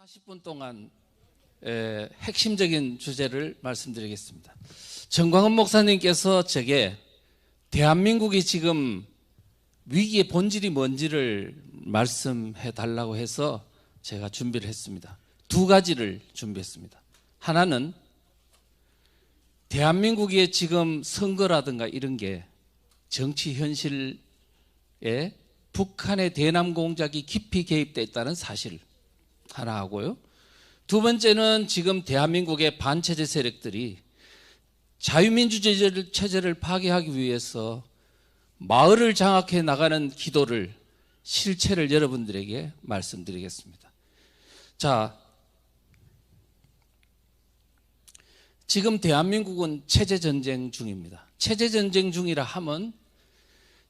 40분 동안 핵심적인 주제를 말씀드리겠습니다. 정광훈 목사님께서 제게 대한민국이 지금 위기의 본질이 뭔지를 말씀해 달라고 해서 제가 준비를 했습니다. 두 가지를 준비했습니다. 하나는 대한민국의 지금 선거라든가 이런 게 정치 현실에 북한의 대남 공작이 깊이 개입되어 있다는 사실 하나 하고요. 두 번째는 지금 대한민국의 반체제 세력들이 자유민주주의 체제를 파괴하기 위해서 마을을 장악해 나가는 기도를 실체를 여러분들에게 말씀드리겠습니다. 자, 지금 대한민국은 체제전쟁 중입니다. 체제전쟁 중이라 하면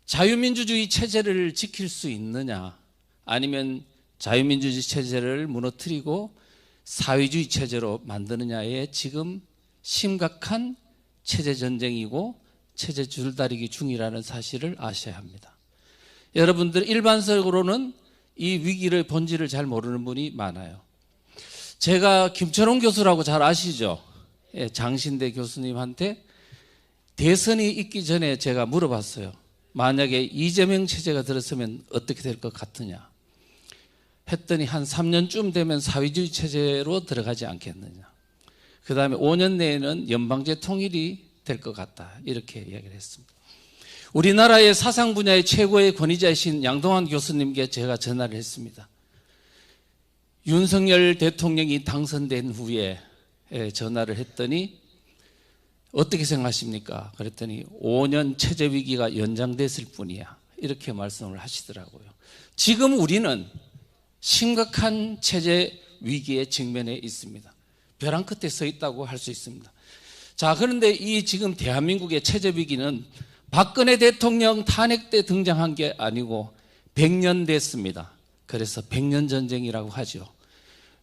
자유민주주의 체제를 지킬 수 있느냐, 아니면 자유민주주의 체제를 무너뜨리고 사회주의 체제로 만드느냐에 지금 심각한 체제전쟁이고 체제 줄다리기 중이라는 사실을 아셔야 합니다. 여러분들 일반적으로는 이 위기의 본질을 잘 모르는 분이 많아요. 제가 김철홍 교수라고 잘 아시죠? 장신대 교수님한테 대선이 있기 전에 제가 물어봤어요. 만약에 이재명 체제가 들었으면 어떻게 될 것 같으냐 했더니 한 3년쯤 되면 사회주의 체제로 들어가지 않겠느냐, 그 다음에 5년 내에는 연방제 통일이 될 것 같다, 이렇게 이야기를 했습니다. 우리나라의 사상 분야의 최고의 권위자이신 양동환 교수님께 제가 전화를 했습니다. 윤석열 대통령이 당선된 후에 전화를 했더니 어떻게 생각하십니까? 그랬더니 5년 체제 위기가 연장됐을 뿐이야, 이렇게 말씀을 하시더라고요. 지금 우리는 심각한 체제 위기에 직면해 있습니다. 벼랑 끝에 서 있다고 할 수 있습니다. 자, 그런데 이 지금 대한민국의 체제 위기는 박근혜 대통령 탄핵 때 등장한 게 아니고 100년 됐습니다. 그래서 100년 전쟁이라고 하죠.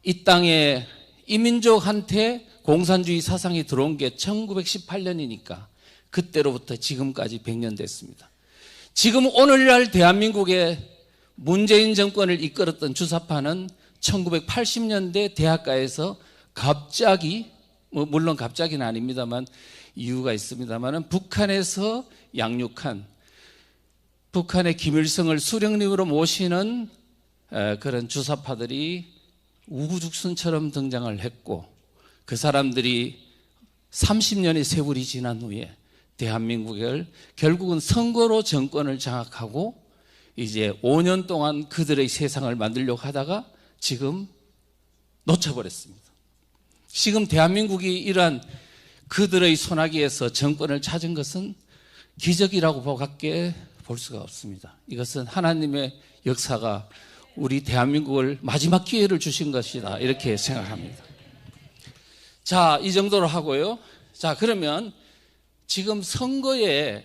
이 땅에 이민족한테 공산주의 사상이 들어온 게 1918년이니까 그때로부터 지금까지 100년 됐습니다. 지금 오늘날 대한민국의 문재인 정권을 이끌었던 주사파는 1980년대 대학가에서 갑자기, 물론 갑자기는 아닙니다만 이유가 있습니다만, 북한에서 양육한, 북한의 김일성을 수령님으로 모시는 그런 주사파들이 우후죽순처럼 등장을 했고, 그 사람들이 30년의 세월이 지난 후에 대한민국을 결국은 선거로 정권을 장악하고 이제 5년 동안 그들의 세상을 만들려고 하다가 지금 놓쳐버렸습니다. 지금 대한민국이 이러한 그들의 소나기에서 정권을 찾은 것은 기적이라고 밖에 볼 수가 없습니다. 이것은 하나님의 역사가 우리 대한민국을 마지막 기회를 주신 것이다, 이렇게 생각합니다. 자, 이 정도로 하고요. 자, 그러면 지금 선거에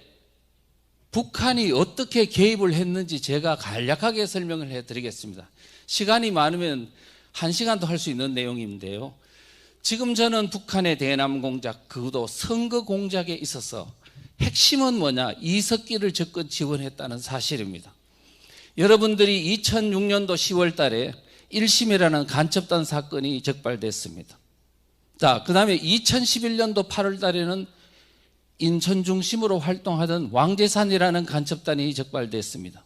북한이 어떻게 개입을 했는지 제가 간략하게 설명을 해드리겠습니다. 시간이 많으면 1시간도 할 수 있는 내용인데요. 지금 저는 북한의 대남 공작, 그것도 선거 공작에 있어서 핵심은 뭐냐, 이석기를 적극 지원했다는 사실입니다. 여러분들이 2006년도 10월 달에 1심이라는 간첩단 사건이 적발됐습니다. 자, 그 다음에 2011년도 8월 달에는 인천 중심으로 활동하던 왕재산이라는 간첩단이 적발됐습니다.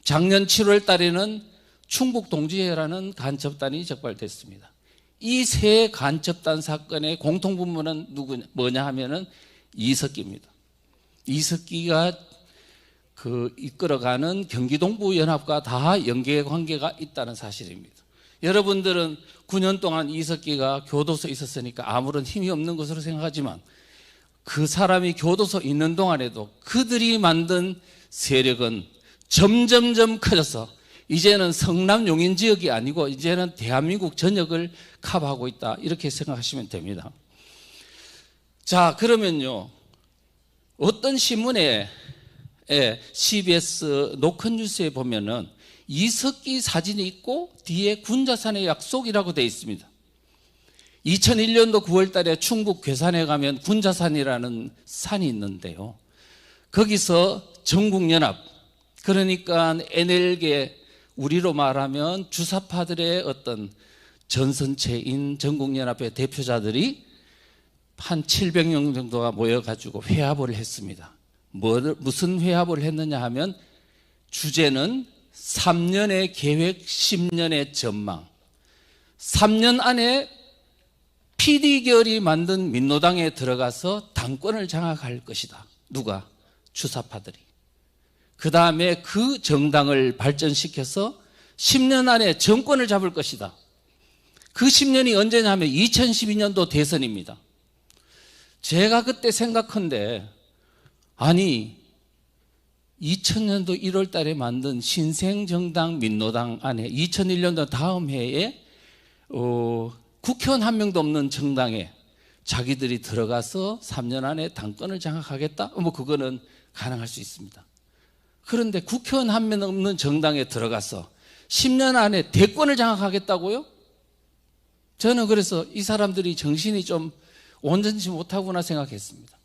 작년 7월 달에는 충북 동지회라는 간첩단이 적발됐습니다. 이 세 간첩단 사건의 공통분모는 뭐냐 하면은 이석기입니다. 이석기가 이끌어가는 경기동부연합과 다 연계관계가 있다는 사실입니다. 여러분들은 9년 동안 이석기가 교도소에 있었으니까 아무런 힘이 없는 것으로 생각하지만 그 사람이 교도소에 있는 동안에도 그들이 만든 세력은 점점점 커져서 이제는 성남 용인 지역이 아니고 이제는 대한민국 전역을 커버하고 있다, 이렇게 생각하시면 됩니다. 자, 그러면요, 어떤 신문에 CBS 노컷뉴스에 보면은 이석기 사진이 있고 뒤에 군자산의 약속이라고 되어 있습니다. 2001년도 9월 달에 충북 괴산에 가면 군자산이라는 산이 있는데요, 거기서 전국연합, 그러니까 NL계, 우리로 말하면 주사파들의 어떤 전선체인 전국연합회 대표자들이 한 700명 정도가 모여가지고 회합을 했습니다. 무슨 회합을 했느냐 하면 주제는 3년의 계획, 10년의 전망. 3년 안에 PD결이 만든 민노당에 들어가서 당권을 장악할 것이다. 누가? 주사파들이. 그 다음에 그 정당을 발전시켜서 10년 안에 정권을 잡을 것이다. 그 10년이 언제냐 하면 2012년도 대선입니다. 제가 그때 생각한데, 아니 2000년도 1월 달에 만든 신생정당 민노당 안에 2001년도 다음 해에 국회의원 한 명도 없는 정당에 자기들이 들어가서 3년 안에 당권을 장악하겠다? 그거는 가능할 수 있습니다. 그런데 국회의원 한 명 없는 정당에 들어가서 10년 안에 대권을 장악하겠다고요? 저는 그래서 이 사람들이 정신이 좀 온전치 못하구나 생각했습니다.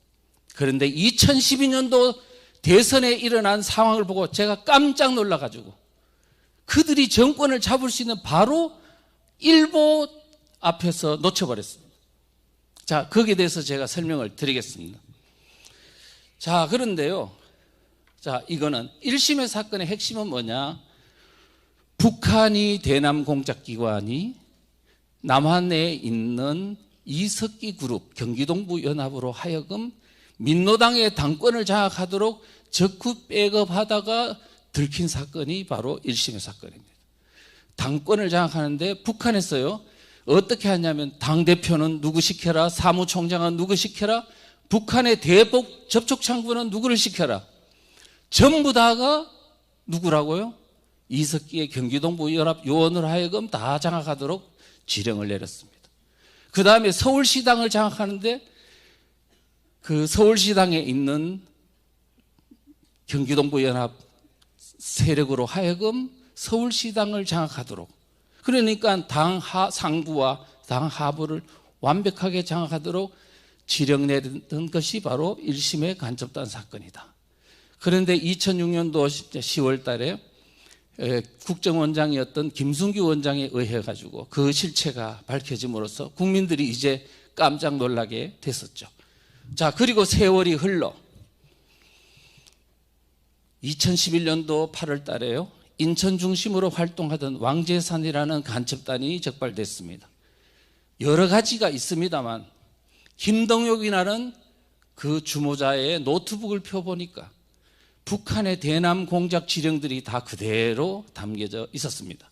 그런데 2012년도 대선에 일어난 상황을 보고 제가 깜짝 놀라가지고 그들이 정권을 잡을 수 있는 바로 일보 앞에서 놓쳐버렸습니다. 자, 거기에 대해서 제가 설명을 드리겠습니다. 자, 그런데요. 자, 이거는 1심의 사건의 핵심은 뭐냐? 북한이 대남 공작기관이 남한에 있는 이석기 그룹 경기동부 연합으로 하여금 민노당의 당권을 장악하도록 적극 백업하다가 들킨 사건이 바로 1심의 사건입니다. 당권을 장악하는데 북한에서요 어떻게 하냐면 당대표는 누구 시켜라, 사무총장은 누구 시켜라, 북한의 대북 접촉창구는 누구를 시켜라. 전부 다가 누구라고요? 이석기의 경기동부 연합 요원으로 하여금 다 장악하도록 지령을 내렸습니다. 그 다음에 서울시당을 장악하는데 그 서울시당에 있는 경기동부 연합 세력으로 하여금 서울시당을 장악하도록, 그러니까 당 상부와 당 하부를 완벽하게 장악하도록 지령 내렸던 것이 바로 1심의 간첩단 사건이다. 그런데 2006년도 10월 달에 국정원장이었던 김순규 원장에 의해 가지고 그 실체가 밝혀짐으로써 국민들이 이제 깜짝 놀라게 됐었죠. 자, 그리고 세월이 흘러 2011년도 8월 달에요. 인천 중심으로 활동하던 왕재산이라는 간첩단이 적발됐습니다. 여러 가지가 있습니다만 김동혁이라는 그 주모자의 노트북을 펴보니까 북한의 대남 공작 지령들이 다 그대로 담겨져 있었습니다.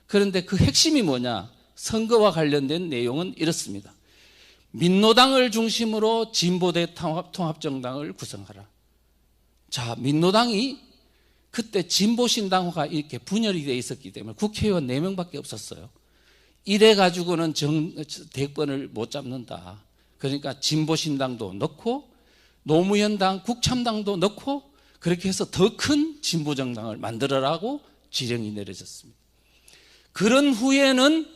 그런데 그 핵심이 뭐냐? 선거와 관련된 내용은 이렇습니다. 민노당을 중심으로 진보대 통합정당을 구성하라. 자, 민노당이 그때 진보신당화가 이렇게 분열이 되어 있었기 때문에 국회의원 4명밖에 없었어요. 이래 가지고는 대권을 못 잡는다. 그러니까 진보신당도 넣고 노무현당, 국참당도 넣고 그렇게 해서 더 큰 진보정당을 만들어라고 지령이 내려졌습니다. 그런 후에는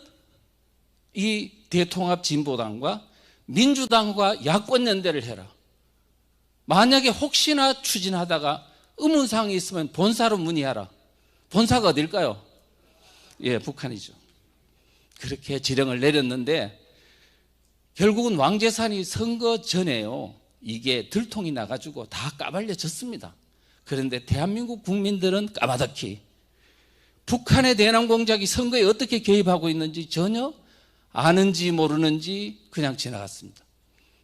이 대통합진보당과 민주당과 야권연대를 해라. 만약에 혹시나 추진하다가 의문사항이 있으면 본사로 문의하라. 본사가 어딜까요? 예, 북한이죠. 그렇게 지령을 내렸는데 결국은 왕재산이 선거 전에요. 이게 들통이 나가지고 다 까발려졌습니다. 그런데 대한민국 국민들은 까마득히 북한의 대남 공작이 선거에 어떻게 개입하고 있는지 전혀 아는지 모르는지 그냥 지나갔습니다.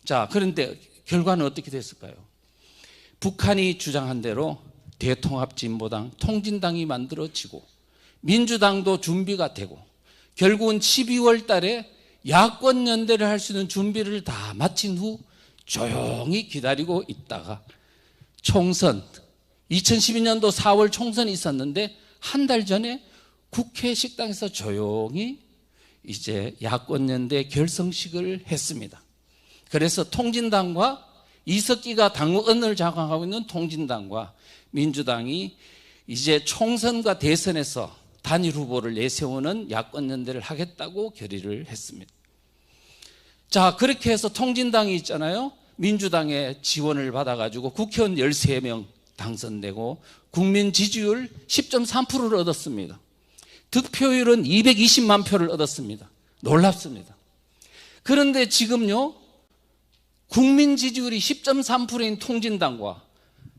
자, 그런데 결과는 어떻게 됐을까요? 북한이 주장한 대로 대통합진보당, 통진당이 만들어지고 민주당도 준비가 되고 결국은 12월 달에 야권 연대를 할 수 있는 준비를 다 마친 후 조용히 기다리고 있다가 총선, 2012년도 4월 총선이 있었는데 한 달 전에 국회 식당에서 조용히 이제 야권 연대 결성식을 했습니다. 그래서 통진당과 이석기가 당원을 장악하고 있는 통진당과 민주당이 이제 총선과 대선에서 단일 후보를 내세우는 야권 연대를 하겠다고 결의를 했습니다. 자, 그렇게 해서 통진당이 있잖아요. 민주당의 지원을 받아가지고 국회의원 13명 당선되고 국민 지지율 10.3%를 얻었습니다. 득표율은 220만 표를 얻었습니다. 놀랍습니다. 그런데 지금요, 국민 지지율이 10.3%인 통진당과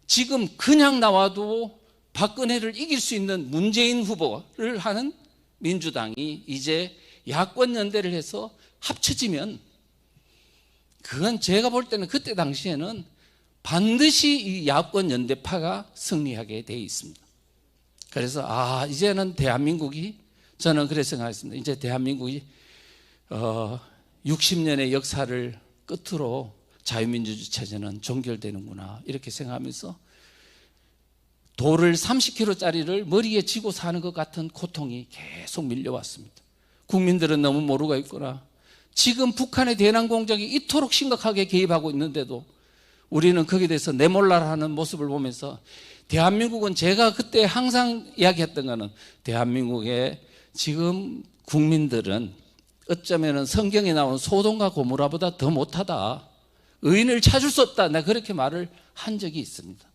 지금 그냥 나와도 박근혜를 이길 수 있는 문재인 후보를 하는 민주당이 이제 야권 연대를 해서 합쳐지면 그건 제가 볼 때는 그때 당시에는 반드시 이 야권 연대파가 승리하게 돼 있습니다. 그래서 이제는 대한민국이, 저는 그렇게 생각했습니다. 이제 대한민국이 60년의 역사를 끝으로 자유민주주의 체제는 종결되는구나 이렇게 생각하면서 돌을 30kg짜리를 머리에 쥐고 사는 것 같은 고통이 계속 밀려왔습니다. 국민들은 너무 모르고 있구나. 지금 북한의 대남 공작이 이토록 심각하게 개입하고 있는데도 우리는 거기에 대해서 내몰라라는 모습을 보면서 대한민국은, 제가 그때 항상 이야기했던 거는, 대한민국의 지금 국민들은 어쩌면 성경에 나온 소돔과 고모라보다 더 못하다, 의인을 찾을 수 없다, 내가 그렇게 말을 한 적이 있습니다.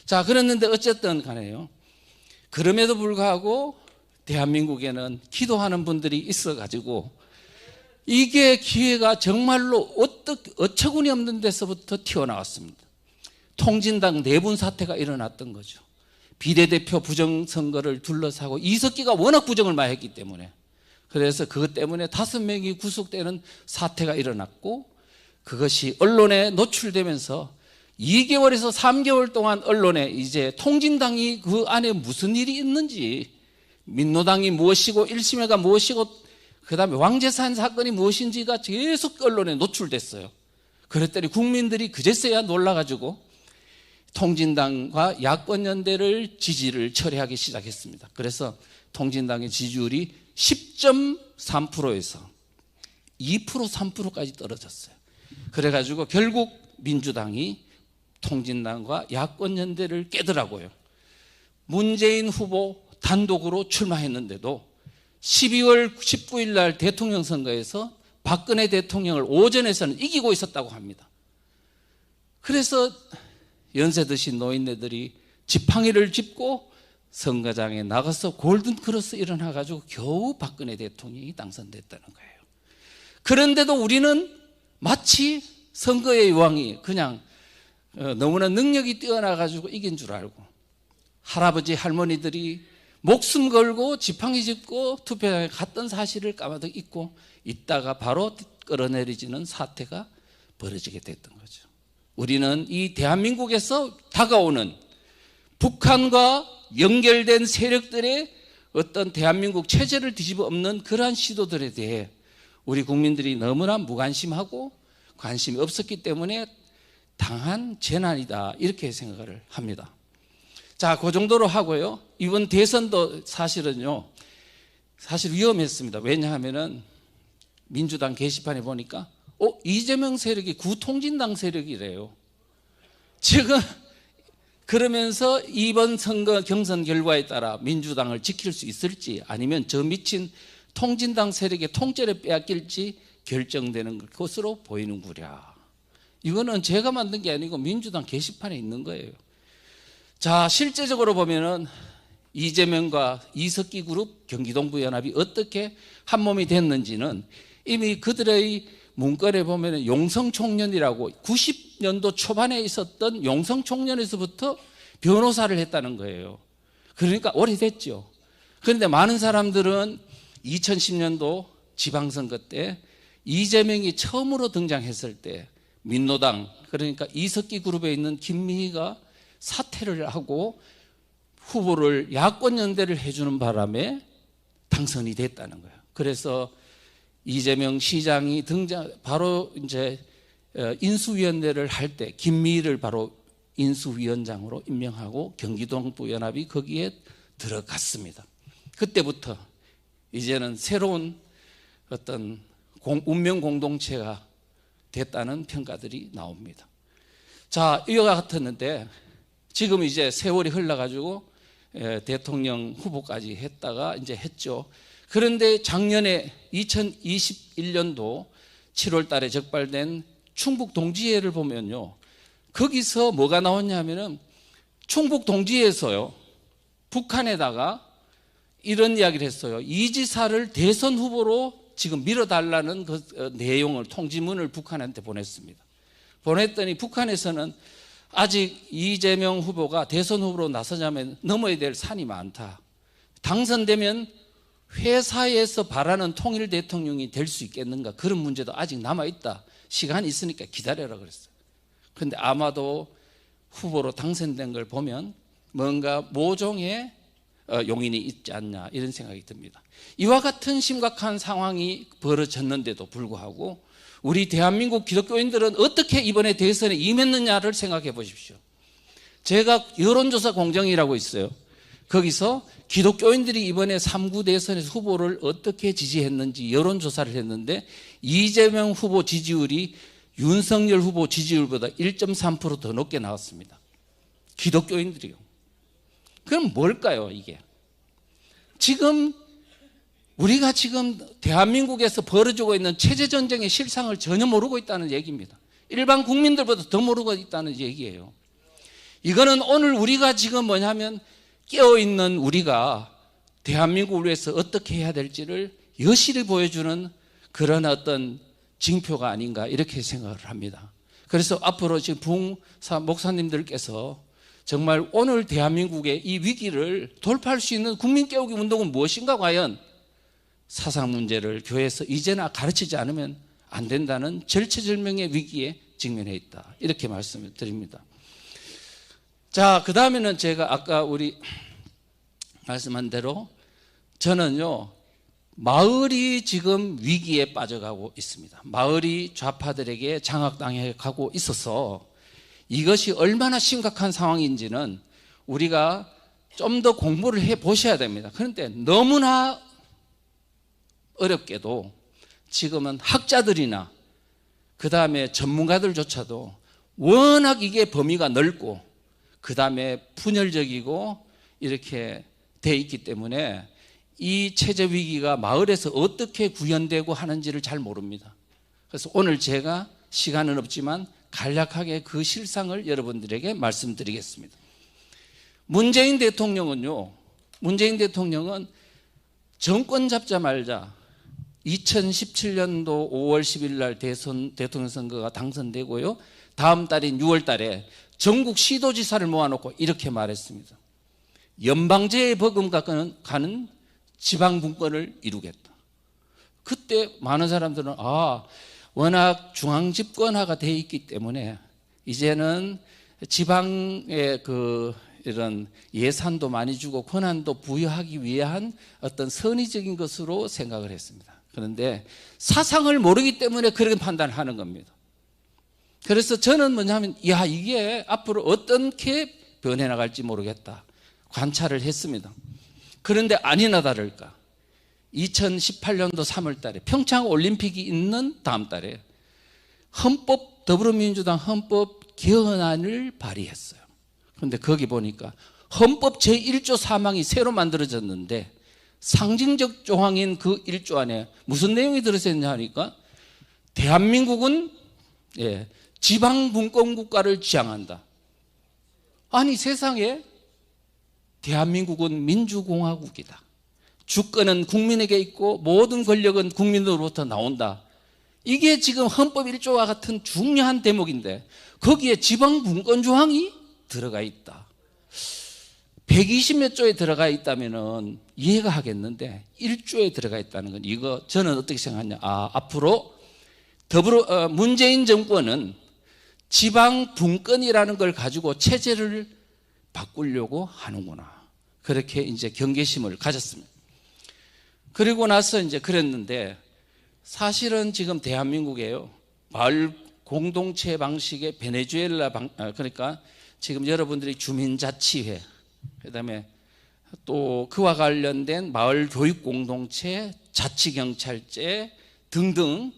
자, 그랬는데 어쨌든 간에요, 그럼에도 불구하고 대한민국에는 기도하는 분들이 있어가지고 이게 기회가 정말로 어처구니 없는 데서부터 튀어나왔습니다. 통진당 내분 사태가 일어났던 거죠. 비례대표 부정선거를 둘러싸고 이석기가 워낙 부정을 많이 했기 때문에, 그래서 그것 때문에 5명이 구속되는 사태가 일어났고, 그것이 언론에 노출되면서 2개월에서 3개월 동안 언론에 이제 통진당이 그 안에 무슨 일이 있는지, 민노당이 무엇이고 1심회가 무엇이고 그 다음에 왕재산 사건이 무엇인지가 계속 언론에 노출됐어요. 그랬더니 국민들이 그제서야 놀라가지고 통진당과 야권연대를 지지를 철회하기 시작했습니다. 그래서 통진당의 지지율이 10.3%에서 2%, 3%까지 떨어졌어요. 그래가지고 결국 민주당이 통진당과 야권연대를 깨더라고요. 문재인 후보 단독으로 출마했는데도 12월 19일 날 대통령 선거에서 박근혜 대통령을 오전에서는 이기고 있었다고 합니다. 그래서 연세 드신 노인네들이 지팡이를 짚고 선거장에 나가서 골든크로스 일어나가지고 겨우 박근혜 대통령이 당선됐다는 거예요. 그런데도 우리는 마치 선거의 여왕이 그냥 너무나 능력이 뛰어나가지고 이긴 줄 알고, 할아버지 할머니들이 목숨 걸고 지팡이 짚고 투표장에 갔던 사실을 까마득 잊고 있다가 바로 끌어내리지는 사태가 벌어지게 됐던 거죠. 우리는 이 대한민국에서 다가오는 북한과 연결된 세력들의 어떤 대한민국 체제를 뒤집어 엎는 그러한 시도들에 대해 우리 국민들이 너무나 무관심하고 관심이 없었기 때문에 당한 재난이다, 이렇게 생각을 합니다. 자, 그 정도로 하고요. 이번 대선도 사실은요, 사실 위험했습니다. 왜냐하면은 민주당 게시판에 보니까 이재명 세력이 구통진당 세력이래요. 지금 그러면서 이번 선거 경선 결과에 따라 민주당을 지킬 수 있을지 아니면 저 미친 통진당 세력의 통째를 빼앗길지 결정되는 것으로 보이는구려. 이거는 제가 만든 게 아니고 민주당 게시판에 있는 거예요. 자, 실제적으로 보면은 이재명과 이석기 그룹 경기동부연합이 어떻게 한몸이 됐는지는 이미 그들의 문건에 보면 용성총련이라고 90년도 초반에 있었던 용성총련에서부터 변호사를 했다는 거예요. 그러니까 오래됐죠. 그런데 많은 사람들은 2010년도 지방선거 때 이재명이 처음으로 등장했을 때 민노당, 그러니까 이석기 그룹에 있는 김미희가 사퇴를 하고 후보를 야권연대를 해주는 바람에 당선이 됐다는 거예요. 그래서 이재명 시장이 바로 이제 인수위원회를 할 때 김미희를 바로 인수위원장으로 임명하고 경기동부연합이 거기에 들어갔습니다. 그때부터 이제는 새로운 어떤 운명 공동체가 됐다는 평가들이 나옵니다. 자, 이와 같았는데 지금 이제 세월이 흘러가지고 대통령 후보까지 했다가 이제 했죠. 그런데 작년에 2021년도 7월 달에 적발된 충북 동지회를 보면요, 거기서 뭐가 나왔냐면은 충북 동지회에서요, 북한에다가 이런 이야기를 했어요. 이 지사를 대선 후보로 지금 밀어달라는 그 내용을 통지문을 북한한테 보냈습니다. 보냈더니 북한에서는 아직 이재명 후보가 대선 후보로 나서자면 넘어야 될 산이 많다. 당선되면 회사에서 바라는 통일 대통령이 될 수 있겠는가, 그런 문제도 아직 남아있다. 시간이 있으니까 기다려라 그랬어요. 그런데 아마도 후보로 당선된 걸 보면 뭔가 모종의 용인이 있지 않냐, 이런 생각이 듭니다. 이와 같은 심각한 상황이 벌어졌는데도 불구하고 우리 대한민국 기독교인들은 어떻게 이번에 대선에 임했느냐를 생각해 보십시오. 제가 여론조사 공정이라고 있어요. 거기서 기독교인들이 이번에 3구 대선에서 후보를 어떻게 지지했는지 여론조사를 했는데 이재명 후보 지지율이 윤석열 후보 지지율보다 1.3% 더 높게 나왔습니다. 기독교인들이요. 그럼 뭘까요, 이게? 지금 우리가 지금 대한민국에서 벌어지고 있는 체제전쟁의 실상을 전혀 모르고 있다는 얘기입니다. 일반 국민들보다 더 모르고 있다는 얘기예요. 이거는 오늘 우리가 지금 뭐냐면 깨어있는 우리가 대한민국을 위해서 어떻게 해야 될지를 여실히 보여주는 그런 어떤 징표가 아닌가, 이렇게 생각을 합니다. 그래서 앞으로 지금 부흥사 목사님들께서 정말 오늘 대한민국의 이 위기를 돌파할 수 있는 국민 깨우기 운동은 무엇인가, 과연 사상 문제를 교회에서 이제나 가르치지 않으면 안 된다는 절체절명의 위기에 직면해 있다, 이렇게 말씀을 드립니다. 자, 그 다음에는 제가 아까 우리 말씀한 대로 저는요, 마을이 지금 위기에 빠져가고 있습니다. 마을이 좌파들에게 장악당해 가고 있어서 이것이 얼마나 심각한 상황인지는 우리가 좀 더 공부를 해 보셔야 됩니다. 그런데 너무나 어렵게도 지금은 학자들이나 그 다음에 전문가들조차도 워낙 이게 범위가 넓고 그 다음에 분열적이고 이렇게 돼 있기 때문에 이 체제 위기가 마을에서 어떻게 구현되고 하는지를 잘 모릅니다. 그래서 오늘 제가 시간은 없지만 간략하게 그 실상을 여러분들에게 말씀드리겠습니다. 문재인 대통령은 정권 잡자마자 2017년도 5월 10일 날 대통령 선거가 당선되고요, 다음 달인 6월 달에 전국 시도지사를 모아놓고 이렇게 말했습니다. 연방제에 버금가는 지방분권을 이루겠다. 그때 많은 사람들은 워낙 중앙집권화가 되어 있기 때문에 이제는 지방의 이런 예산도 많이 주고 권한도 부여하기 위한 어떤 선의적인 것으로 생각을 했습니다. 그런데 사상을 모르기 때문에 그렇게 판단을 하는 겁니다. 그래서 저는 뭐냐면 이게 앞으로 어떻게 변해나갈지 모르겠다 관찰을 했습니다. 그런데 아니나 다를까 2018년도 3월 달에 평창 올림픽이 있는 다음 달에 더불어민주당 헌법 개헌안을 발의했어요. 그런데 거기 보니까 헌법 제1조 3항이 새로 만들어졌는데 상징적 조항인 그 1조 안에 무슨 내용이 들어있냐 하니까 대한민국은 지방분권국가를 지향한다. 아니, 세상에 대한민국은 민주공화국이다. 주권은 국민에게 있고 모든 권력은 국민으로부터 나온다. 이게 지금 헌법 1조와 같은 중요한 대목인데 거기에 지방분권 조항이 들어가 있다. 120몇 조에 들어가 있다면 이해가 하겠는데 1조에 들어가 있다는 건 이거 저는 어떻게 생각하냐, 앞으로 문재인 정권은 지방분권이라는 걸 가지고 체제를 바꾸려고 하는구나, 그렇게 이제 경계심을 가졌습니다. 그리고 나서 이제 그랬는데 사실은 지금 대한민국에요, 마을 공동체 방식의 베네수엘라 그러니까 지금 여러분들이 주민자치회, 그다음에 또 그와 관련된 마을 교육 공동체, 자치경찰제 등등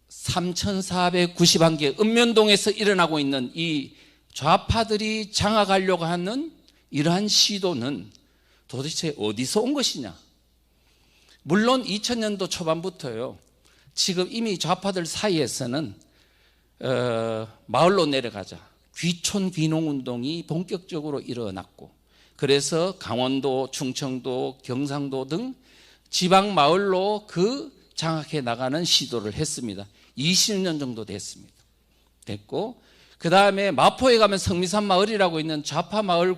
3,491개 읍면동에서 일어나고 있는 이 좌파들이 장악하려고 하는 이러한 시도는 도대체 어디서 온 것이냐? 물론 2000년도 초반부터요, 지금 이미 좌파들 사이에서는 마을로 내려가자, 귀촌 귀농운동이 본격적으로 일어났고, 그래서 강원도, 충청도, 경상도 등 지방 마을로 그 장악해 나가는 시도를 했습니다. 20년 정도 됐고, 그 다음에 마포에 가면 성미산 마을이라고 있는 좌파 마을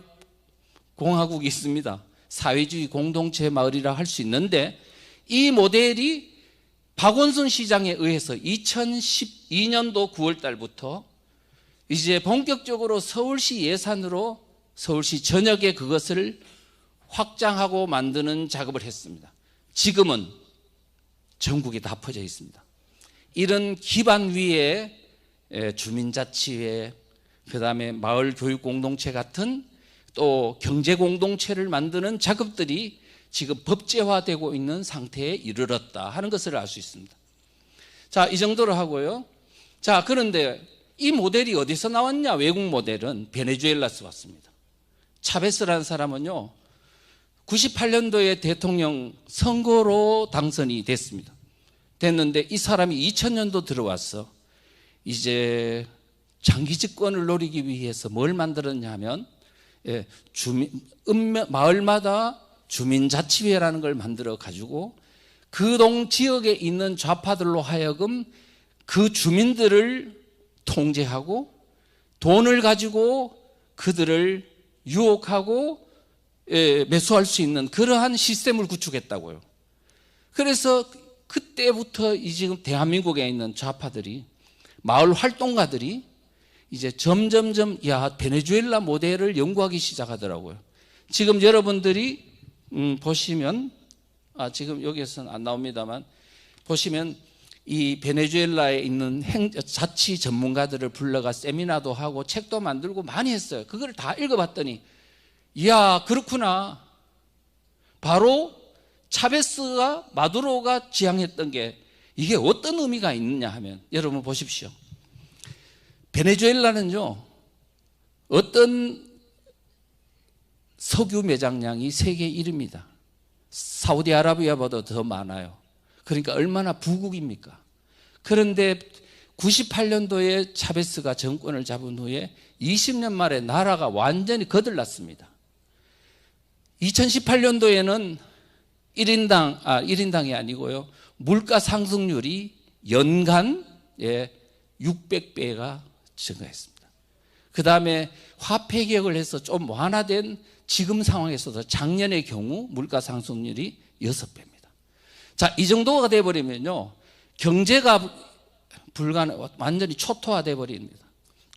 공화국이 있습니다. 사회주의 공동체 마을이라 할 수 있는데, 이 모델이 박원순 시장에 의해서 2012년도 9월 달부터 이제 본격적으로 서울시 예산으로 서울시 전역에 그것을 확장하고 만드는 작업을 했습니다. 지금은 전국에 다 퍼져 있습니다. 이런 기반 위에 주민자치회, 그 다음에 마을 교육 공동체 같은 또 경제 공동체를 만드는 작업들이 지금 법제화되고 있는 상태에 이르렀다 하는 것을 알 수 있습니다. 자, 이 정도로 하고요. 자, 그런데 이 모델이 어디서 나왔냐? 외국 모델은 베네수엘라에서 왔습니다. 차베스라는 사람은요, 98년도에 대통령 선거로 당선이 됐는데 이 사람이 2000년도 들어와서 이제 장기 집권을 노리기 위해서 뭘 만들었냐 하면 마을마다 주민자치회라는 걸 만들어 가지고 그 동 지역에 있는 좌파들로 하여금 그 주민들을 통제하고 돈을 가지고 그들을 유혹하고 매수할 수 있는 그러한 시스템을 구축했다고요. 그래서 그때부터 이 지금 대한민국에 있는 좌파들이, 마을 활동가들이 이제 점점점 베네수엘라 모델을 연구하기 시작하더라고요. 지금 여러분들이 보시면 지금 여기에서는 안 나옵니다만 보시면 이 베네수엘라에 있는 자치 전문가들을 불러가 세미나도 하고 책도 만들고 많이 했어요. 그걸 다 읽어봤더니 이야, 그렇구나. 바로 차베스가 마두로가 지향했던 게 이게 어떤 의미가 있느냐 하면, 여러분 보십시오. 베네수엘라는요, 어떤 석유 매장량이 세계 1위입니다. 사우디아라비아보다 더 많아요. 그러니까 얼마나 부국입니까? 그런데 98년도에 차베스가 정권을 잡은 후에 20년 만에 나라가 완전히 거들났습니다. 2018년도에는 1인당이 아니고요, 물가 상승률이 연간 600배가 증가했습니다. 그 다음에 화폐 개혁을 해서 좀 완화된 지금 상황에서도 작년의 경우 물가 상승률이 6배입니다. 자, 이 정도가 돼버리면요, 경제가 완전히 초토화돼 버립니다.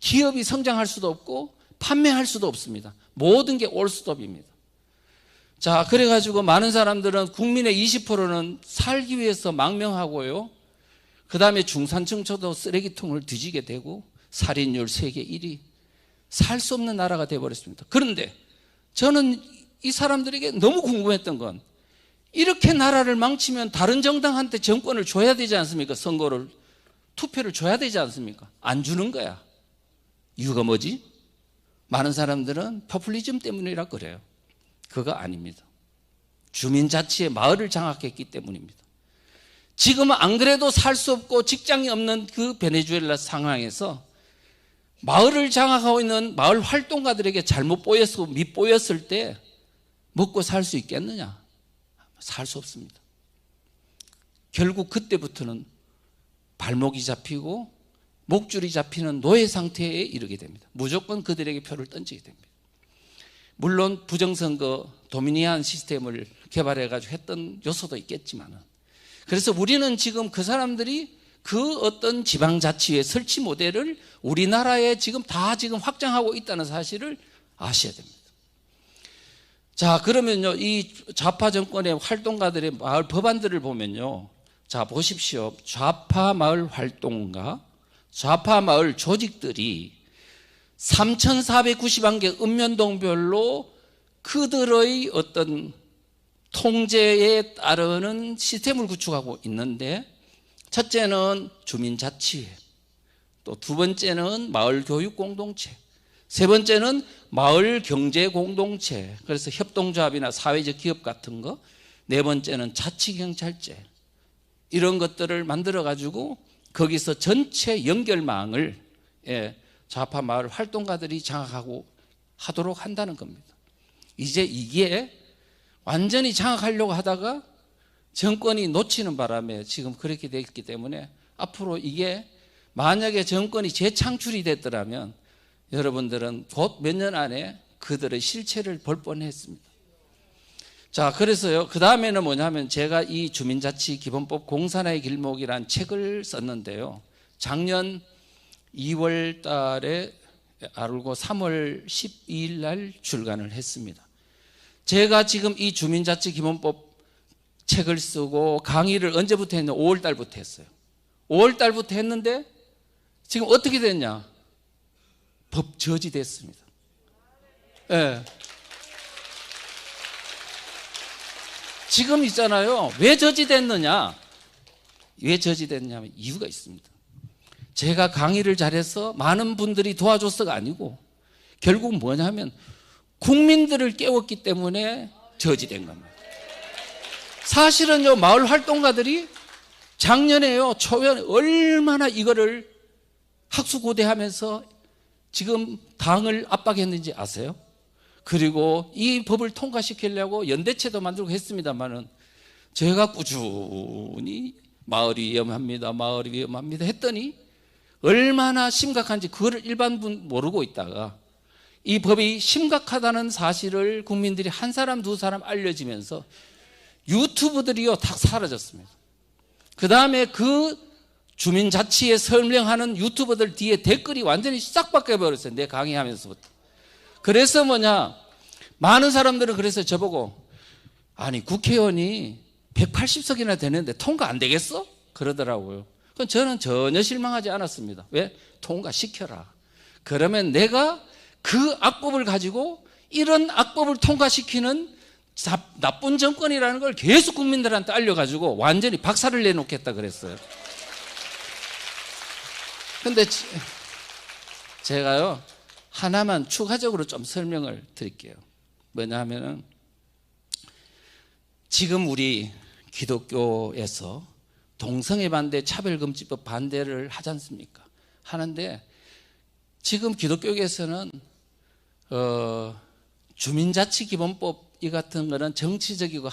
기업이 성장할 수도 없고 판매할 수도 없습니다. 모든 게 올스톱입니다. 자, 그래가지고 많은 사람들은 국민의 20%는 살기 위해서 망명하고요, 그 다음에 중산층도 쓰레기통을 뒤지게 되고 살인율 세계 1위, 살 수 없는 나라가 돼버렸습니다. 그런데 저는 이 사람들에게 너무 궁금했던 건, 이렇게 나라를 망치면 다른 정당한테 정권을 줘야 되지 않습니까? 선거를, 투표를 줘야 되지 않습니까? 안 주는 거야. 이유가 뭐지? 많은 사람들은 포퓰리즘 때문이라 그래요. 그거 아닙니다. 주민자치의 마을을 장악했기 때문입니다. 지금은 안 그래도 살 수 없고 직장이 없는 그 베네수엘라 상황에서 마을을 장악하고 있는 마을 활동가들에게 잘못 보였고 밉보였을 때 먹고 살 수 있겠느냐? 살 수 없습니다. 결국 그때부터는 발목이 잡히고 목줄이 잡히는 노예 상태에 이르게 됩니다. 무조건 그들에게 표를 던지게 됩니다. 물론 부정선거 도미니안 시스템을 개발해가지고 했던 요소도 있겠지만, 그래서 우리는 지금 그 사람들이 그 어떤 지방자치의 설치 모델을 우리나라에 지금 확장하고 있다는 사실을 아셔야 됩니다. 자, 그러면요, 이 좌파 정권의 활동가들의 마을 법안들을 보면요, 자, 보십시오. 좌파 마을 활동가, 좌파 마을 조직들이 3,491개 읍면동별로 그들의 어떤 통제에 따르는 시스템을 구축하고 있는데, 첫째는 주민자치회, 또 두 번째는 마을 교육 공동체, 세 번째는 마을 경제 공동체, 그래서 협동조합이나 사회적 기업 같은 거, 네 번째는 자치경찰제, 이런 것들을 만들어 가지고 거기서 전체 연결망을 좌파 마을 활동가들이 장악하고 하도록 한다는 겁니다. 이제 이게 완전히 장악하려고 하다가 정권이 놓치는 바람에 지금 그렇게 됐기 때문에 앞으로 이게 만약에 정권이 재창출이 됐더라면 여러분들은 곧 몇 년 안에 그들의 실체를 볼 뻔했습니다. 자, 그래서요, 그 다음에는 뭐냐면 제가 이 주민자치기본법 공산화의 길목이란 책을 썼는데요. 작년 2월 달에 알고 3월 12일 날 출간을 했습니다. 제가 지금 이 주민자치기본법 책을 쓰고 강의를 언제부터 했냐? 5월 달부터 했어요. 5월 달부터 했는데 지금 어떻게 됐냐? 법 저지됐습니다. 예. 지금 있잖아요. 왜 저지됐느냐? 왜 저지됐냐면 이유가 있습니다. 제가 강의를 잘해서 많은 분들이 도와줬어가 아니고 결국 뭐냐면 국민들을 깨웠기 때문에 저지된 겁니다. 사실은요, 마을 활동가들이 작년에요, 초에 얼마나 이거를 학수고대하면서 지금 당을 압박했는지 아세요? 그리고 이 법을 통과시키려고 연대체도 만들고 했습니다만은 제가 꾸준히 마을이 위험합니다, 마을이 위험합니다 했더니 얼마나 심각한지 그거를 일반 분 모르고 있다가 이 법이 심각하다는 사실을 국민들이 한 사람 두 사람 알려지면서 유튜브들이요 다 사라졌습니다. 그 다음에 그 주민자치에 설명하는 유튜버들 뒤에 댓글이 완전히 싹 바뀌어버렸어요. 내 강의하면서부터. 그래서 뭐냐, 많은 사람들은 그래서 저보고 아니 국회의원이 180석이나 되는데 통과 안 되겠어? 그러더라고요. 그건 저는 전혀 실망하지 않았습니다. 왜? 통과시켜라. 그러면 내가 그 악법을 가지고 이런 악법을 통과시키는 나쁜 정권이라는 걸 계속 국민들한테 알려가지고 완전히 박살을 내놓겠다 그랬어요. 근데 제가요 하나만 추가적으로 좀 설명을 드릴게요. 뭐냐 하면은 지금 우리 기독교에서 동성애 반대, 차별금지법 반대를 하지 않습니까? 하는데 지금 기독교에서는 주민자치기본법 이 같은 거는 정치적이고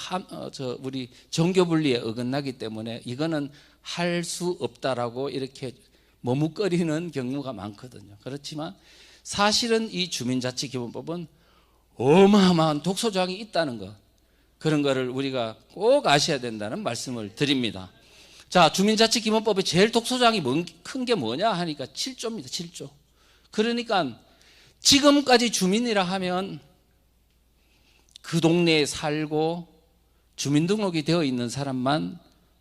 우리 종교분리에 어긋나기 때문에 이거는 할 수 없다라고 이렇게 머뭇거리는 경우가 많거든요. 그렇지만 사실은 이 주민자치기본법은 어마어마한 독소조항이 있다는 것, 그런 거를 우리가 꼭 아셔야 된다는 말씀을 드립니다. 자, 주민자치기본법의 제일 독소조항이 큰 게 뭐냐 하니까 7조입니다. 7조. 그러니까 지금까지 주민이라 하면 그 동네에 살고 주민등록이 되어 있는 사람만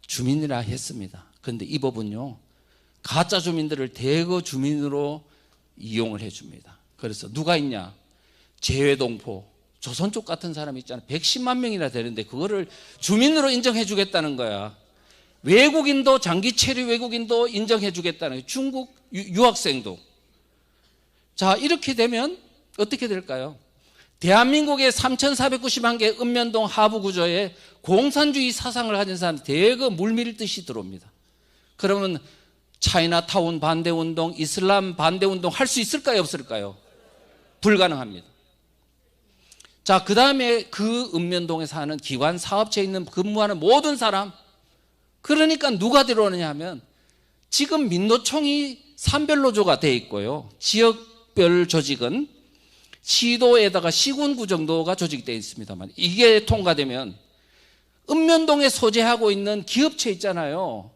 주민이라 했습니다. 그런데 이 법은요, 가짜 주민들을 대거 주민으로 이용을 해줍니다. 그래서 누가 있냐? 재외동포, 조선 쪽 같은 사람이 있잖아요. 110만 명이나 되는데 그거를 주민으로 인정해 주겠다는 거야. 외국인도, 장기 체류 외국인도 인정해 주겠다는 거예요. 중국 유학생도. 자, 이렇게 되면 어떻게 될까요? 대한민국의 3,490만 개 읍면동 하부 구조에 공산주의 사상을 가진 사람이 대거 물밀듯이 들어옵니다. 그러면 차이나타운 반대운동, 이슬람 반대운동 할 수 있을까요? 없을까요? 불가능합니다. 자, 그 다음에 그 읍면동에 사는 기관 사업체에 있는 근무하는 모든 사람, 그러니까 누가 들어오느냐 하면 지금 민노총이 산별노조가 돼 있고요, 지역별 조직은 시도에다가 시군구 정도가 조직되어 있습니다만 이게 통과되면 읍면동에 소재하고 있는 기업체 있잖아요.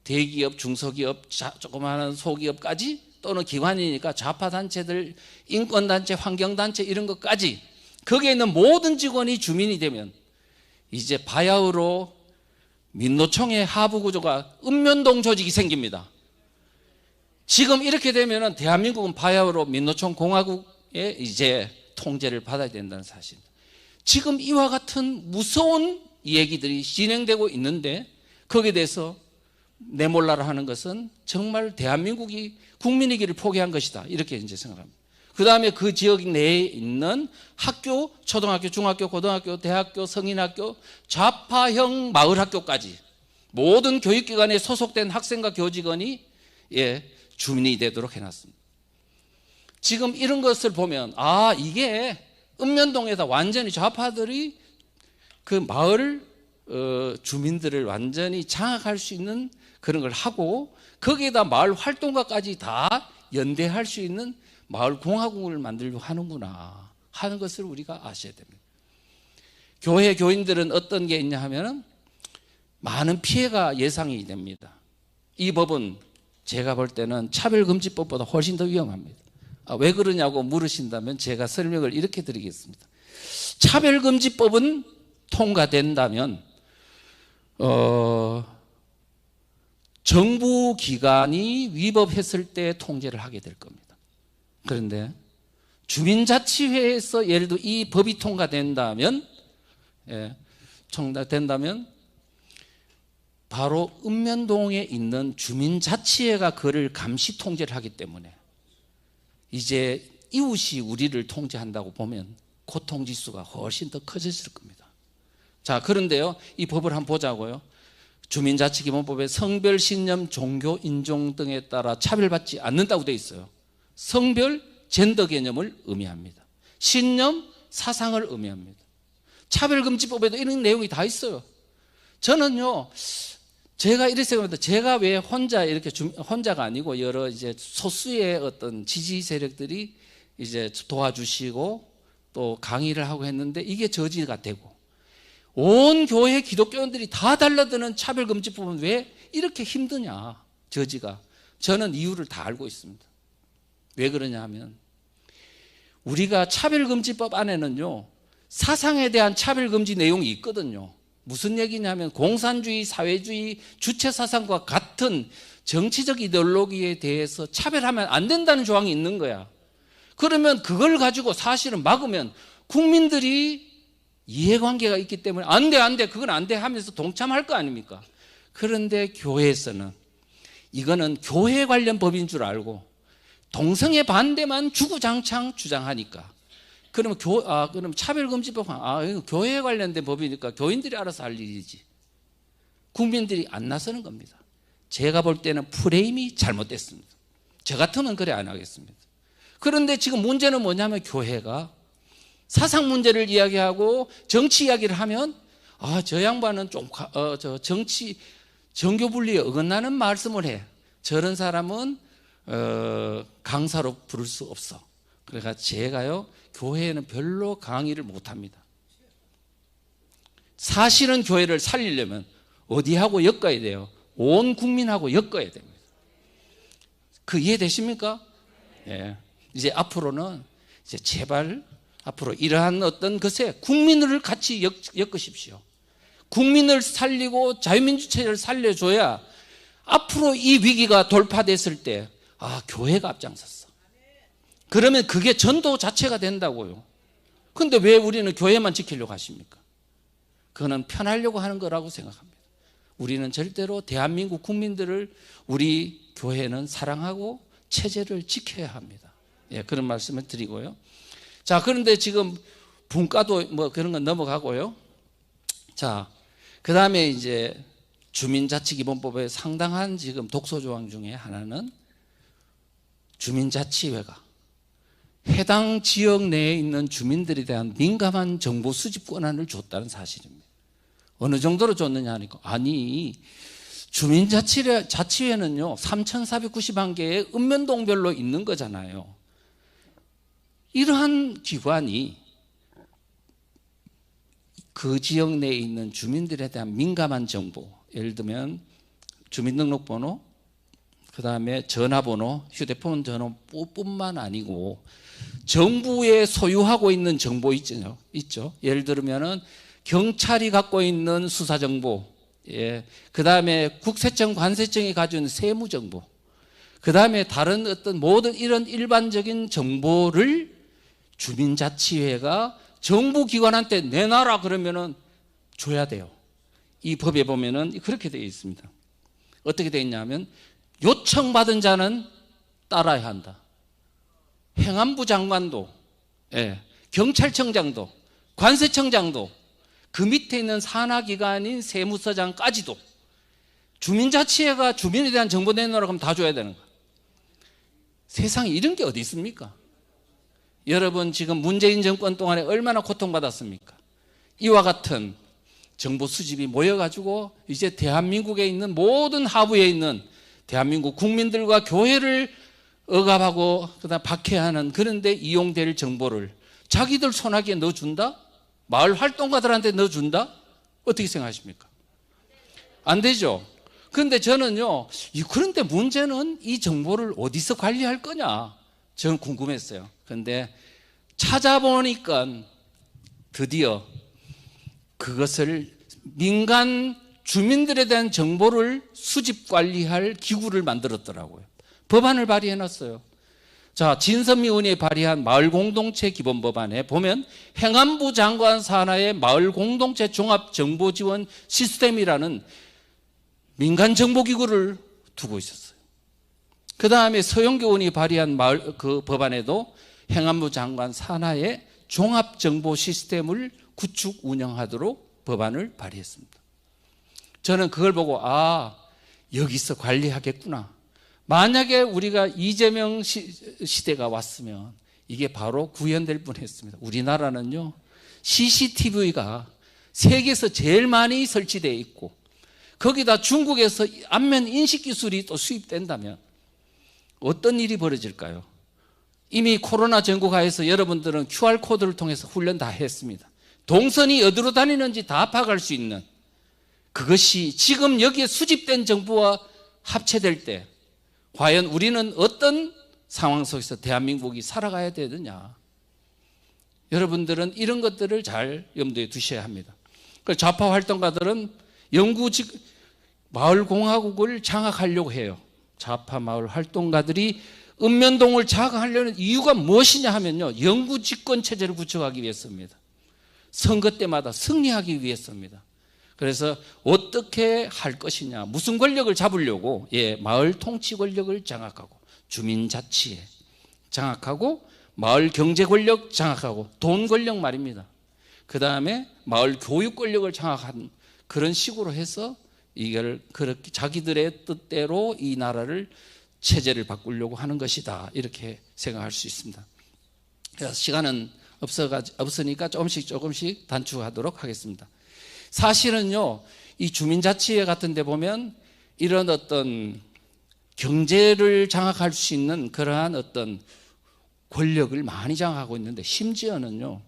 대기업, 중소기업, 조그마한 소기업까지 또는 기관이니까 좌파단체들, 인권단체, 환경단체 이런 것까지 거기에 있는 모든 직원이 주민이 되면 이제 바야흐로 민노총의 하부구조가 읍면동 조직이 생깁니다. 지금 이렇게 되면 대한민국은 바야흐로 민노총 공화국의 이제 통제를 받아야 된다는 사실입니다. 지금 이와 같은 무서운 얘기들이 진행되고 있는데 거기에 대해서 내몰라라 하는 것은 정말 대한민국이 국민이기를 포기한 것이다, 이렇게 이제 생각합니다. 그 다음에 그 지역 내에 있는 학교, 초등학교, 중학교, 고등학교, 대학교, 성인학교, 좌파형 마을학교까지 모든 교육기관에 소속된 학생과 교직원이 주민이 되도록 해놨습니다. 지금 이런 것을 보면 이게 읍면동에다 완전히 좌파들이 그 마을 주민들을 완전히 장악할 수 있는 그런 걸 하고 거기에다 마을 활동가까지 다 연대할 수 있는 마을 공화국을 만들려고 하는구나 하는 것을 우리가 아셔야 됩니다. 교회 교인들은 어떤 게 있냐 하면 많은 피해가 예상이 됩니다. 이 법은 제가 볼 때는 차별금지법보다 훨씬 더 위험합니다. 왜 그러냐고 물으신다면 제가 설명을 이렇게 드리겠습니다. 차별금지법은 통과된다면 정부 기관이 위법했을 때 통제를 하게 될 겁니다. 그런데 주민자치회에서 예를 들어 이 법이 통과된다면 바로 읍면동에 있는 주민자치회가 그를 감시 통제를 하기 때문에 이제 이웃이 우리를 통제한다고 보면 고통지수가 훨씬 더 커졌을 겁니다. 자, 그런데요, 이 법을 한번 보자고요. 주민자치기본법에 성별, 신념, 종교, 인종 등에 따라 차별받지 않는다고 되어 있어요. 성별, 젠더 개념을 의미합니다. 신념, 사상을 의미합니다. 차별금지법에도 이런 내용이 다 있어요. 저는요, 제가 이렇게 생각합니다. 제가 왜 혼자 이렇게 혼자가 아니고 여러 이제 소수의 어떤 지지 세력들이 이제 도와주시고 또 강의를 하고 했는데 이게 저지가 되고 온 교회 기독교인들이 다 달라드는 차별금지법은 왜 이렇게 힘드냐, 저지가. 저는 이유를 다 알고 있습니다. 왜 그러냐 하면 우리가 차별금지법 안에는요, 사상에 대한 차별금지 내용이 있거든요. 무슨 얘기냐면 공산주의, 사회주의, 주체사상과 같은 정치적 이데올로기에 대해서 차별하면 안 된다는 조항이 있는 거야. 그러면 그걸 가지고 사실은 막으면 국민들이 이해관계가 있기 때문에 안 돼, 그건 안 돼 하면서 동참할 거 아닙니까? 그런데 교회에서는 이거는 교회 관련 법인 줄 알고 동성애 반대만 주구장창 주장하니까 그러면 그럼 차별금지법, 이거 교회에 관련된 법이니까 교인들이 알아서 할 일이지. 국민들이 안 나서는 겁니다. 제가 볼 때는 프레임이 잘못됐습니다. 저 같으면 그래 안 하겠습니다. 그런데 지금 문제는 뭐냐면 교회가 사상 문제를 이야기하고 정치 이야기를 하면 저 양반은 좀 정치 정교 분리에 어긋나는 말씀을 해. 저런 사람은 강사로 부를 수 없어. 그러니까 제가요, 교회에는 별로 강의를 못합니다. 사실은 교회를 살리려면 어디하고 엮어야 돼요? 온 국민하고 엮어야 됩니다. 그 이해되십니까? 예. 이제 앞으로는 이제 제발 앞으로 이러한 어떤 것에 국민을 같이 엮으십시오. 국민을 살리고 자유민주 체제를 살려줘야 앞으로 이 위기가 돌파됐을 때 교회가 앞장섰어. 그러면 그게 전도 자체가 된다고요. 그런데 왜 우리는 교회만 지키려고 하십니까? 그거는 편하려고 하는 거라고 생각합니다. 우리는 절대로 대한민국 국민들을 우리 교회는 사랑하고 체제를 지켜야 합니다. 예, 그런 말씀을 드리고요. 자, 그런데 지금 분과도 뭐 그런 건 넘어가고요. 자, 그 다음에 이제 주민자치기본법의 상당한 지금 독소조항 중에 하나는 주민자치회가 해당 지역 내에 있는 주민들에 대한 민감한 정보 수집 권한을 줬다는 사실입니다. 어느 정도로 줬느냐 하니까 주민자치회는요 3,491개의 읍면동별로 있는 거잖아요. 이러한 기관이 그 지역 내에 있는 주민들에 대한 민감한 정보, 예를 들면 주민등록번호, 그 다음에 전화번호, 휴대폰 전화뿐만 아니고 정부에 소유하고 있는 정보 있죠. 예를 들면은 경찰이 갖고 있는 수사정보, 그 다음에 국세청, 관세청이 가지고 있는 세무정보, 그 다음에 다른 어떤 모든 이런 일반적인 정보를 주민자치회가 정부기관한테 내놔라 그러면은 줘야 돼요. 이 법에 보면은 그렇게 되어 있습니다. 어떻게 되어 있냐면 요청받은 자는 따라야 한다. 행안부 장관도, 경찰청장도, 관세청장도, 그 밑에 있는 산하기관인 세무서장까지도 주민자치회가 주민에 대한 정보 내놓으라고 하면 다 줘야 되는 거야. 세상에 이런 게 어디 있습니까? 여러분 지금 문재인 정권 동안에 얼마나 고통받았습니까? 이와 같은 정보 수집이 모여가지고 이제 대한민국에 있는 모든 하부에 있는 대한민국 국민들과 교회를 억압하고 그다음 박해하는 그런데 이용될 정보를 자기들 손아귀에 넣어준다? 마을 활동가들한테 넣어준다? 어떻게 생각하십니까? 안 되죠. 그런데 저는요, 그런데 문제는 이 정보를 어디서 관리할 거냐? 저는 궁금했어요. 그런데 찾아보니까 드디어 그것을 민간 주민들에 대한 정보를 수집 관리할 기구를 만들었더라고요. 법안을 발의해놨어요. 자, 진선미 의원이 발의한 마을공동체 기본법안에 보면 행안부 장관 산하의 마을공동체 종합정보지원 시스템이라는 민간정보기구를 두고 있었어요. 그 다음에 서영교 의원이 발의한 그 법안에도 행안부 장관 산하의 종합정보 시스템을 구축 운영하도록 법안을 발의했습니다. 저는 그걸 보고 여기서 관리하겠구나. 만약에 우리가 이재명 시대가 왔으면 이게 바로 구현될 뻔했습니다. 우리나라는요, CCTV가 세계에서 제일 많이 설치되어 있고 거기다 중국에서 안면 인식 기술이 또 수입된다면 어떤 일이 벌어질까요? 이미 코로나 전국하에서 여러분들은 QR코드를 통해서 훈련 다 했습니다. 동선이 어디로 다니는지 다 파악할 수 있는 그것이 지금 여기에 수집된 정보와 합체될 때 과연 우리는 어떤 상황 속에서 대한민국이 살아가야 되느냐. 여러분들은 이런 것들을 잘 염두에 두셔야 합니다. 좌파 활동가들은 마을공화국을 장악하려고 해요. 좌파 마을 활동가들이 읍면동을 장악하려는 이유가 무엇이냐 하면요, 영구 집권 체제를 구축하기 위해서입니다. 선거 때마다 승리하기 위해서입니다. 그래서 어떻게 할 것이냐, 무슨 권력을 잡으려고 마을 통치 권력을 장악하고 주민자치에 장악하고 마을 경제 권력 장악하고 돈 권력 말입니다. 그 다음에 마을 교육 권력을 장악한 그런 식으로 해서 이걸 그렇게 자기들의 뜻대로 이 나라를 체제를 바꾸려고 하는 것이다, 이렇게 생각할 수 있습니다. 그래서 시간은 없으니까 조금씩 단축하도록 하겠습니다. 사실은요, 이 주민자치회 같은 데 보면 이런 어떤 경제를 장악할 수 있는 그러한 어떤 권력을 많이 장악하고 있는데, 심지어는요,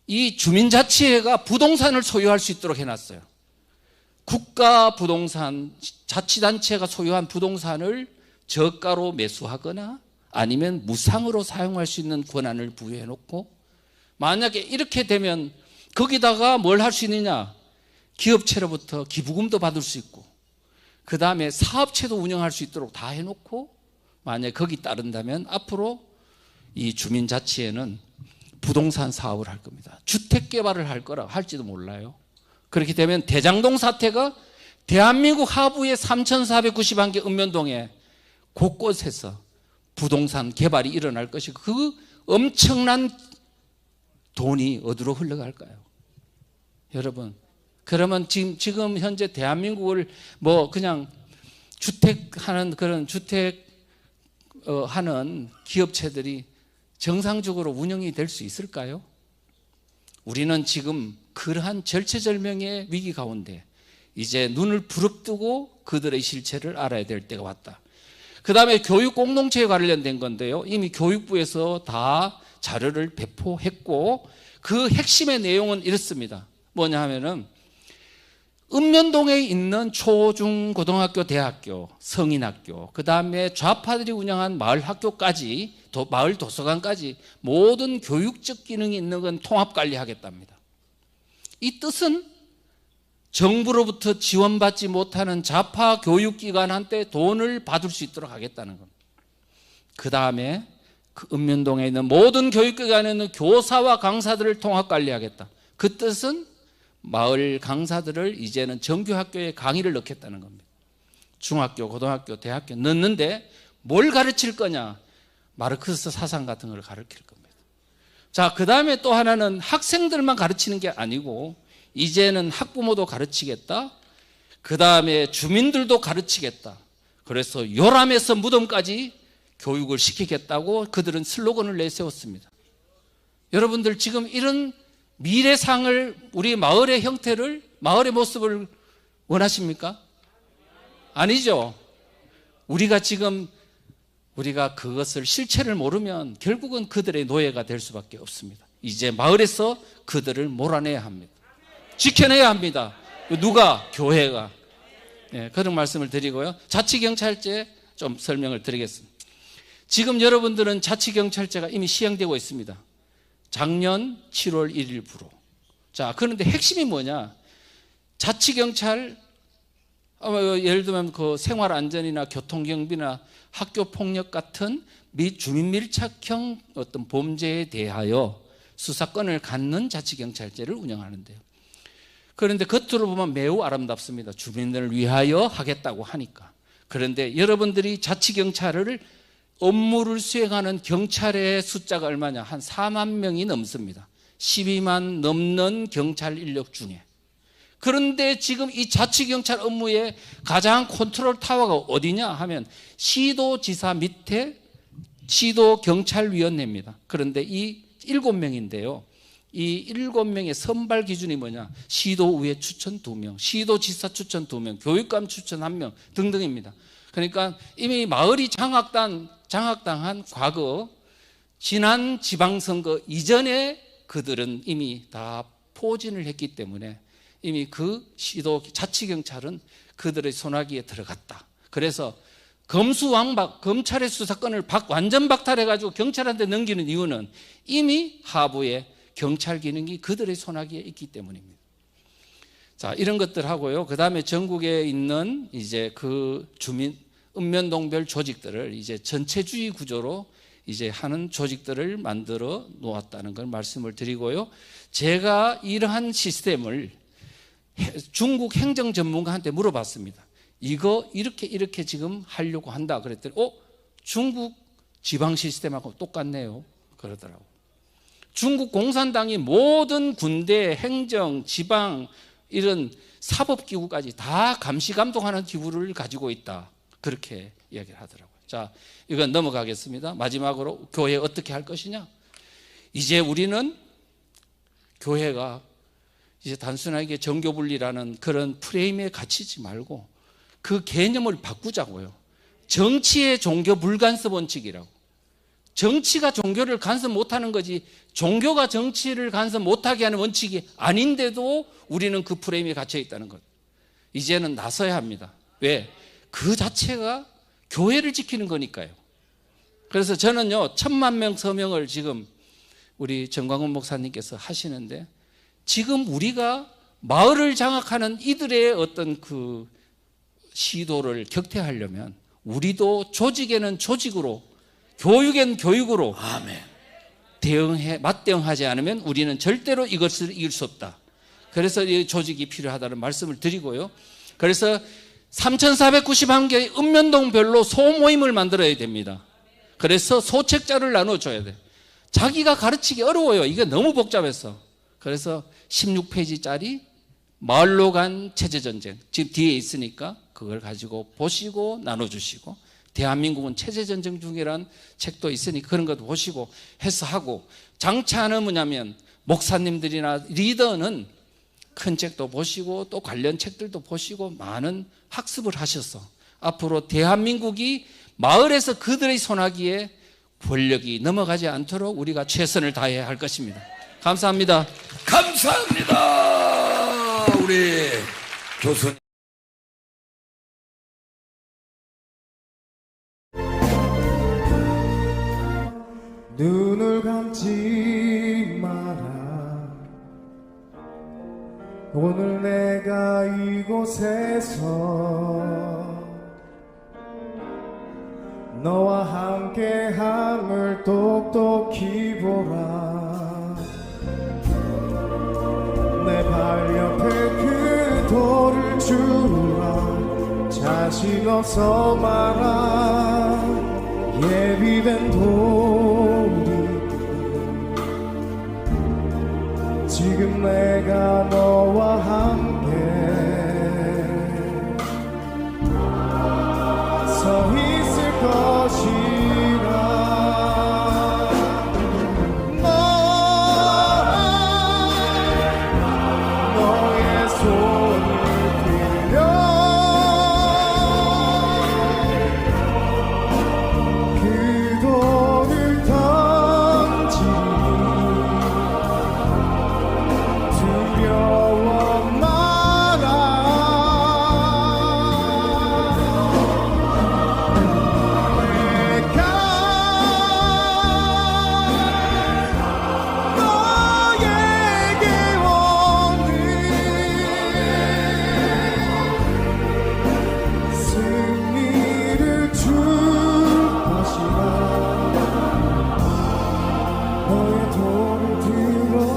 이 주민자치회가 부동산을 소유할 수 있도록 해놨어요. 국가 부동산, 자치단체가 소유한 부동산을 저가로 매수하거나 아니면 무상으로 사용할 수 있는 권한을 부여해놓고, 만약에 이렇게 되면 거기다가 뭘 할 수 있느냐, 기업체로부터 기부금도 받을 수 있고 그 다음에 사업체도 운영할 수 있도록 다 해놓고, 만약에 거기 따른다면 앞으로 이 주민자치회는 부동산 사업을 할 겁니다. 주택개발을 할 거라 할지도 몰라요. 그렇게 되면 대장동 사태가 대한민국 하부의 3,491개 읍면동에 곳곳에서 부동산 개발이 일어날 것이고, 그 엄청난 돈이 어디로 흘러갈까요? 여러분, 그러면 지금 현재 대한민국을 그냥 주택하는 그런 하는 기업체들이 정상적으로 운영이 될 수 있을까요? 우리는 지금 그러한 절체절명의 위기 가운데 이제 눈을 부릅뜨고 그들의 실체를 알아야 될 때가 왔다. 그 다음에 교육 공동체에 관련된 건데요, 이미 교육부에서 다 자료를 배포했고 그 핵심의 내용은 이렇습니다. 뭐냐 하면은 읍면동에 있는 초, 중, 고등학교, 대학교, 성인학교, 그 다음에 좌파들이 운영한 마을 학교까지, 마을 도서관까지 모든 교육적 기능이 있는 건 통합관리하겠답니다. 이 뜻은 정부로부터 지원받지 못하는 좌파 교육기관한테 돈을 받을 수 있도록 하겠다는 겁니다. 그 다음에 그 읍면동에 있는 모든 교육기관에 있는 교사와 강사들을 통합관리하겠다. 그 뜻은 마을 강사들을 이제는 정규학교에 강의를 넣겠다는 겁니다. 중학교, 고등학교, 대학교 넣는데 뭘 가르칠 거냐? 마르크스 사상 같은 걸 가르칠 겁니다. 자, 그 다음에 또 하나는 학생들만 가르치는 게 아니고 이제는 학부모도 가르치겠다. 그 다음에 주민들도 가르치겠다. 그래서 요람에서 무덤까지 교육을 시키겠다고 그들은 슬로건을 내세웠습니다. 여러분들 지금 이런 미래상을, 우리 마을의 형태를 마을의 모습을 원하십니까? 아니죠. 우리가 그것을 실체를 모르면 결국은 그들의 노예가 될 수밖에 없습니다. 이제 마을에서 그들을 몰아내야 합니다. 지켜내야 합니다. 누가? 교회가. 네, 그런 말씀을 드리고요. 자치경찰제 좀 설명을 드리겠습니다. 지금 여러분들은 자치경찰제가 이미 시행되고 있습니다. 작년 7월 1일부로. 자, 그런데 핵심이 뭐냐? 자치경찰, 예를 들면 그 생활안전이나 교통경비나 학교폭력 같은 및 주민밀착형 어떤 범죄에 대하여 수사권을 갖는 자치경찰제를 운영하는데요. 그런데 겉으로 보면 매우 아름답습니다. 주민들을 위하여 하겠다고 하니까. 그런데 여러분들이 자치경찰을 업무를 수행하는 경찰의 숫자가 얼마냐? 한 4만 명이 넘습니다. 12만 넘는 경찰 인력 중에. 그런데 지금 이 자치경찰 업무의 가장 컨트롤 타워가 어디냐 하면 시도지사 밑에 시도경찰위원회입니다. 그런데 이 7명인데요. 이 7명의 선발 기준이 뭐냐? 시도의회 추천 2명, 시도지사 추천 2명, 교육감 추천 1명 등등입니다. 그러니까 이미 마을이 장악당한 과거 지난 지방선거 이전에 그들은 이미 다 포진을 했기 때문에 이미 그 시도 자치경찰은 그들의 손아귀에 들어갔다. 그래서 검수왕박, 검찰의 수사권을 완전 박탈해가지고 경찰한테 넘기는 이유는 이미 하부에 경찰 기능이 그들의 손아귀에 있기 때문입니다. 자, 이런 것들 하고요. 그 다음에 전국에 있는 이제 그 읍면동별 조직들을 이제 전체주의 구조로 이제 하는 조직들을 만들어 놓았다는 걸 말씀을 드리고요. 제가 이러한 시스템을 중국 행정 전문가한테 물어봤습니다. 이거 이렇게 지금 하려고 한다 그랬더니 중국 지방 시스템하고 똑같네요 그러더라고. 중국 공산당이 모든 군대, 행정, 지방 이런 사법기구까지 다 감시 감독하는 기구를 가지고 있다 그렇게 이야기를 하더라고요. 자, 이건 넘어가겠습니다. 마지막으로 교회 어떻게 할 것이냐? 이제 우리는 교회가 이제 단순하게 정교분리라는 그런 프레임에 갇히지 말고 그 개념을 바꾸자고요. 정치의 종교 불간섭 원칙이라고. 정치가 종교를 간섭 못하는 거지 종교가 정치를 간섭 못하게 하는 원칙이 아닌데도 우리는 그 프레임에 갇혀 있다는 것. 이제는 나서야 합니다. 왜? 그 자체가 교회를 지키는 거니까요. 그래서 저는요 1000만 명 서명을 지금 우리 정광훈 목사님께서 하시는데 지금 우리가 마을을 장악하는 이들의 어떤 그 시도를 격퇴하려면 우리도 조직에는 조직으로 교육에는 교육으로 아멘. 맞대응하지 않으면 우리는 절대로 이것을 이길 수 없다. 그래서 이 조직이 필요하다는 말씀을 드리고요. 그래서 3,491개의 읍면동별로 소모임을 만들어야 됩니다. 그래서 소책자를 나눠줘야 돼. 자기가 가르치기 어려워요. 이게 너무 복잡해서. 그래서 16페이지짜리 마을로 간 체제전쟁 지금 뒤에 있으니까 그걸 가지고 보시고 나눠주시고 대한민국은 체제전쟁 중이란 책도 있으니 그런 것도 보시고 해서 하고 장차는 뭐냐면 목사님들이나 리더는 큰 책도 보시고 또 관련 책들도 보시고 많은 학습을 하셔서 앞으로 대한민국이 마을에서 그들의 손아귀에 권력이 넘어가지 않도록 우리가 최선을 다해야 할 것입니다. 감사합니다. 감사합니다. 우리 교수님. 눈을 감지 마라. 오늘 내가 이곳에서 너와 함께함을 똑똑히 보라. 내 발 옆에 그 돌을 주라. 자식 없어 마라. 예비된 돌이 지금 내가 너와 함께 서 있을 것이라. 너의 손 두려워 마라. 내가 너에게 오는 승리를 줄 것이라. 너의 손을 들어라.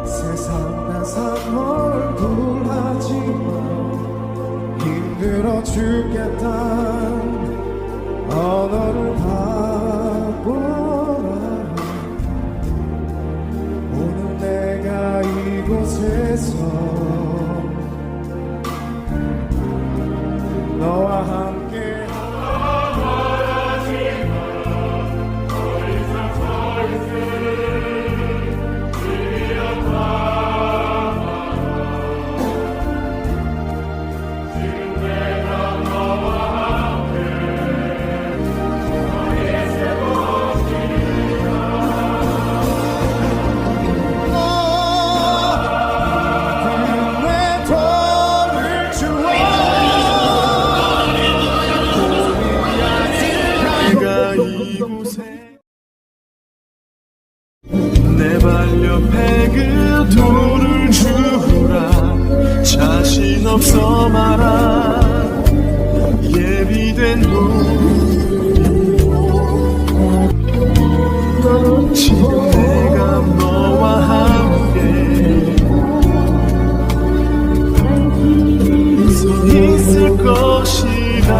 세상 나산 얼굴 하지마. 힘들어 죽겠단 언어를 바꿔라. 오늘 내가 이곳에서 너와 함께 내 발 옆에 그 돌을 주라. 자신 없어 마라. 예비된 물 지금 내가 너와 함께 서 있을 것이다.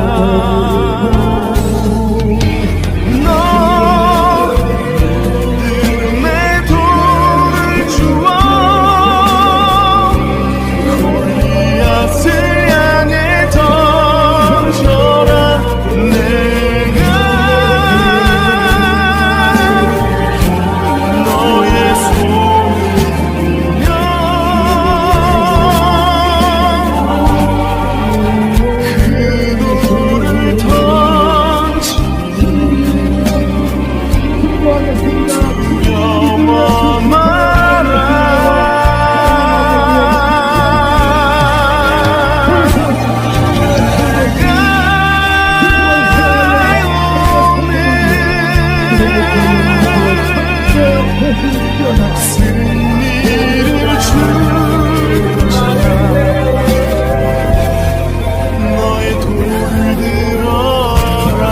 승리를 줄 것이다. 너의 돌을 들어라.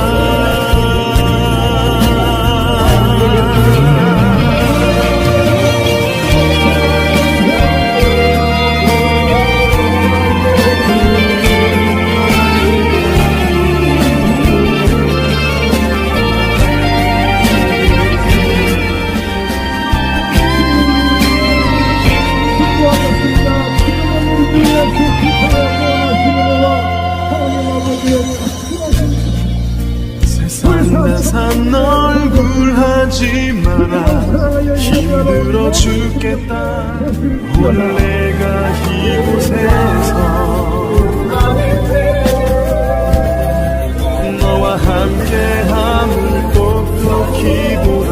세상 얼굴 하지 마라. 힘들어 죽겠다. 오늘 내가 이곳에서 너와 함께함을 똑똑히 보라.